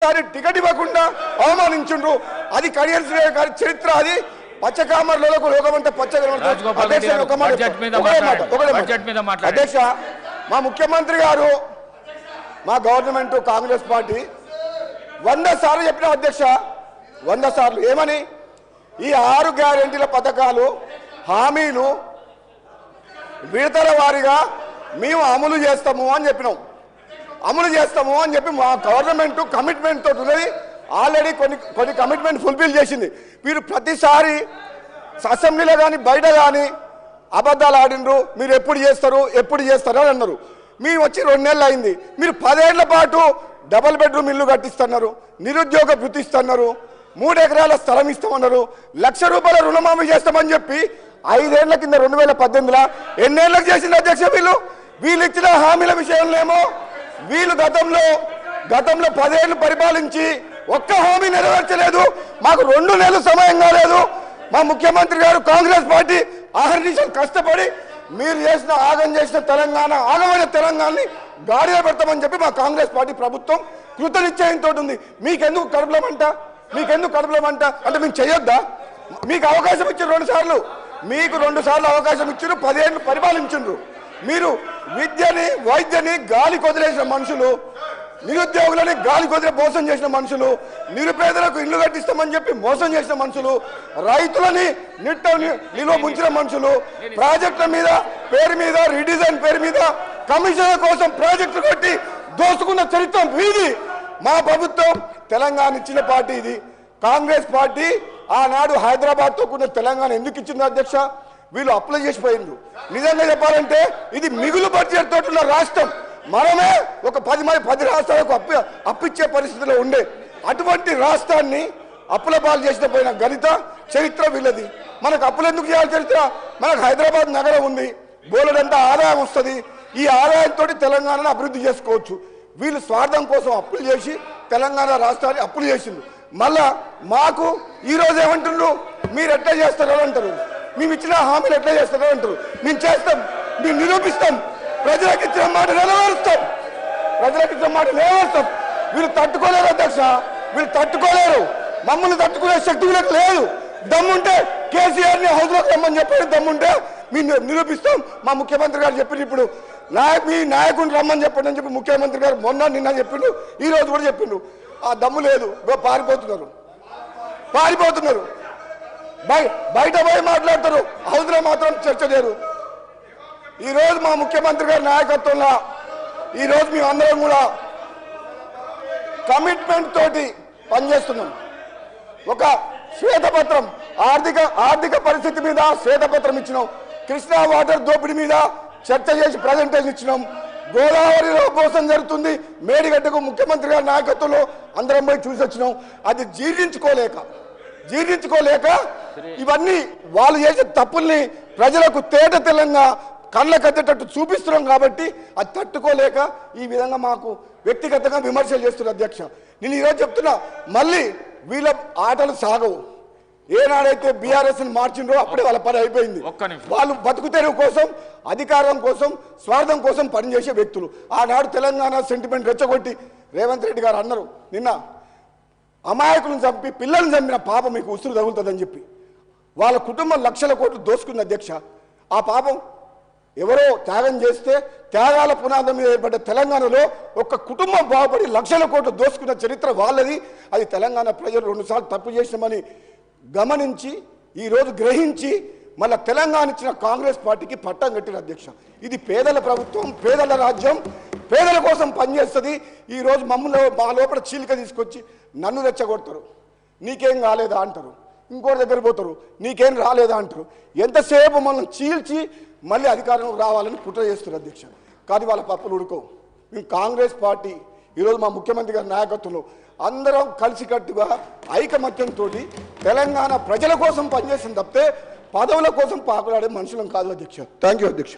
Ticket ఇవ్వకుండా అవమానించుండ్రు. అది కడియం శ్రీహరి గారి చరిత్ర. అది పచ్చకామర్లకు లోకమంతా అధ్యక్ష, మా ముఖ్యమంత్రి గారు మా గవర్నమెంట్ కాంగ్రెస్ పార్టీ 100 సార్లు చెప్పిన అధ్యక్ష, 100 సార్లు ఏమని, ఈ 6 గ్యారెంటీల పథకాలు హామీలు విడతల వారీగా మేము అమలు చేస్తాము అని చెప్పినాం. అమలు చేస్తాము అని చెప్పి మా గవర్నమెంట్ కమిట్మెంట్ తోటి ఉన్నది. ఆల్రెడీ కొన్ని కమిట్మెంట్ ఫుల్ఫిల్ చేసింది. మీరు ప్రతిసారి అసెంబ్లీలో కానీ బయట కానీ అబద్ధాలు ఆడినరు. మీరు ఎప్పుడు చేస్తారు అని అన్నారు. మేము వచ్చి 2 నెలలు అయింది. మీరు 10 ఏళ్ల పాటు డబుల్ బెడ్రూమ్ ఇల్లు కట్టిస్తున్నారు, నిరుద్యోగ భృతి ఇస్తున్నారు, 3 ఎకరాల స్థలం ఇస్తామన్నారు, ₹1,00,000 రుణమాఫీ చేస్తామని చెప్పి 5 ఏళ్ల కింద 2018లో ఎన్నేళ్లకు చేసింది అధ్యక్ష? వీళ్ళు ఇచ్చిన హామీల విషయంలో వీళ్ళు గతంలో 10 ఏళ్లు పరిపాలించి ఒక్క హామీ నెరవేర్చలేదు. మాకు 2 నెలలు సమయం కాలేదు. మా ముఖ్యమంత్రి గారు కాంగ్రెస్ పార్టీ ఆహర్నిశలు కష్టపడి మీరు చేసిన తెలంగాణ ఆగమైన తెలంగాణని గాడిలో పెడతామని చెప్పి మా కాంగ్రెస్ పార్టీ ప్రభుత్వం కృతనిశ్చయంతో ఉంది. మీకెందుకు కడుపులమంట అంటే మేము చేయొద్దా? మీకు అవకాశం ఇచ్చారు 2 సార్లు, మీకు 2 సార్లు అవకాశం ఇచ్చారు. 10 ఏళ్ళు పరిపాలించుండ్రు. మీరు విద్యని వైద్యని గాలి కొదిలేసిన మనుషులు, నిరుద్యోగులని గాలి కొదిలే మోసం చేసిన మనుషులు, నిరుపేదలకు ఇల్లు కట్టిస్తామని చెప్పి మోసం చేసిన మనుషులు, రైతులని నిలువ ముంచిన మనుషులు, ప్రాజెక్టుల పేరు మీద రీడిజైన్ పేరు మీద కమిషన్ల కోసం ప్రాజెక్టులు కట్టి దోసుకున్న చరిత్ర వీది. మా ప్రభుత్వం తెలంగాణ ఇచ్చిన పార్టీ ఇది. కాంగ్రెస్ పార్టీ ఆనాడు హైదరాబాద్తో కూడిన తెలంగాణ ఎందుకు ఇచ్చింది అధ్యక్ష? వీళ్ళు అప్లై చేసిపోయిండ్రు. నిజంగా చెప్పాలంటే ఇది మిగులు బడ్జెట్ తోటి ఉన్న రాష్ట్రం. మనమే ఒక 10 రాష్ట్రాలకు అప్పిచ్చే పరిస్థితిలో ఉండే అటువంటి రాష్ట్రాన్ని అప్పుల పాలు చేసిన పోయిన గణిత చరిత్ర వీళ్ళది. మనకు అప్పులు ఎందుకు చేయాలి చరిత్ర? మనకు హైదరాబాద్ నగరం ఉంది, బోలెడంతా ఆదాయం వస్తుంది. ఈ ఆదాయంతో తెలంగాణను అభివృద్ధి చేసుకోవచ్చు. వీళ్ళు స్వార్థం కోసం అప్పులు చేసి తెలంగాణ రాష్ట్రాన్ని అప్పులు చేసిండ్రు. మళ్ళా మాకు ఈరోజు ఏమంటున్నారు? మీరు ఎట్లా చేస్తారో అంటారు, మేము ఇచ్చిన హామీలు ఎట్లా చేస్తారో అంటారు. మేము చేస్తాం, మేము నిరూపిస్తాం, ప్రజలకు ఇచ్చిన మాట నెరవేరుస్తాం. వీళ్ళు తట్టుకోలేరు అధ్యక్ష, వీళ్ళు తట్టుకోలేరు. మమ్మల్ని తట్టుకునే శక్తి వీళ్ళకి లేదు. దమ్ముంటే కేసీఆర్ని హౌస్లోకి రమ్మని చెప్పారు. దమ్ముంటే మేము నిరూపిస్తాం. మా ముఖ్యమంత్రి గారు చెప్పిండు, ఇప్పుడు మీ నాయకుడిని రమ్మని చెప్పండి అని చెప్పి ముఖ్యమంత్రి గారు నిన్న చెప్పిండు, ఈ రోజు కూడా చెప్పిండు. ఆ దమ్ము లేదు, పారిపోతున్నారు. బయట పోయి మాట్లాడతారు, హౌస్లో మాత్రం చర్చ లేరు. ఈరోజు మా ముఖ్యమంత్రి గారి నాయకత్వంలో ఈరోజు మేమందరం కూడా కమిట్మెంట్ తోటి పనిచేస్తున్నాం. ఒక శ్వేతపత్రం ఆర్థిక పరిస్థితి మీద శ్వేతపత్రం ఇచ్చినాం. కృష్ణా వాటర్ దోపిడీ మీద చర్చ చేసి ప్రజెంటేషన్ ఇచ్చినాం. గోదావరిలో మోసం జరుగుతుంది, మేడిగడ్డకు ముఖ్యమంత్రి గారి నాయకత్వంలో అందరం పోయి చూసి వచ్చినాం. అది జీర్ణించుకోలేక ఇవన్నీ వాళ్ళు చేసే తప్పుల్ని ప్రజలకు తేట తెల్లంగా కళ్ళ కట్టేటట్టు చూపిస్తున్నాం. కాబట్టి అది తట్టుకోలేక ఈ విధంగా మాకు వ్యక్తిగతంగా విమర్శలు చేస్తున్నారు అధ్యక్ష. నేను ఈరోజు చెప్తున్నా, మళ్ళీ వీళ్ళ ఆటలు సాగవు. ఏనాడైతే బీఆర్ఎస్ మార్చిండ్రో అప్పుడే వాళ్ళ పని అయిపోయింది. వాళ్ళు బతుకు తెరువు కోసం, అధికారం కోసం, స్వార్థం కోసం పనిచేసే వ్యక్తులు. ఆనాడు తెలంగాణ సెంటిమెంట్ రెచ్చగొట్టి రేవంత్ రెడ్డి గారు అన్నారు, నిన్న అమాయకులను చంపి పిల్లల్ని చంపిన పాపం మీకు ఉసురు తగులుతుందని చెప్పి వాళ్ళ కుటుంబం లక్షల కోట్లు దోసుకుంది అధ్యక్ష. ఆ పాపం ఎవరో త్యాగం చేస్తే త్యాగాల పునాదం మీద ఏర్పడ్డ తెలంగాణలో ఒక కుటుంబం బాగుపడి లక్షల కోట్లు దోసుకున్న చరిత్ర వాళ్ళది. అది తెలంగాణ ప్రజలు 2 సార్లు తప్పు చేసినామని గమనించి ఈరోజు గ్రహించి మళ్ళీ తెలంగాణ ఇచ్చిన కాంగ్రెస్ పార్టీకి పట్టం కట్టిన అధ్యక్ష. ఇది పేదల ప్రభుత్వం, పేదల రాజ్యం, పేదల కోసం పనిచేస్తుంది. ఈరోజు మా లోపల చీలిక తీసుకొచ్చి నన్ను రెచ్చగొడతారు. నీకేం కాలేదా అంటారు, ఇంకోటి దగ్గర పోతారు, నీకేం రాలేదా అంటారు. ఎంతసేపు మనం చీల్చి మళ్ళీ అధికారంలో రావాలని కుట్ర చేస్తారు అధ్యక్ష. కానీ వాళ్ళ పప్పులు ఉడుకోవు. మేము కాంగ్రెస్ పార్టీ ఈరోజు మా ముఖ్యమంత్రి గారి నాయకత్వంలో అందరం కలిసికట్టుగా ఐకమత్యంతో తెలంగాణ ప్రజల కోసం పనిచేసిన తప్పితే పదవుల కోసం పాకులాడే మనుషులం కాదు అధ్యక్ష. థ్యాంక్ యూ అధ్యక్ష.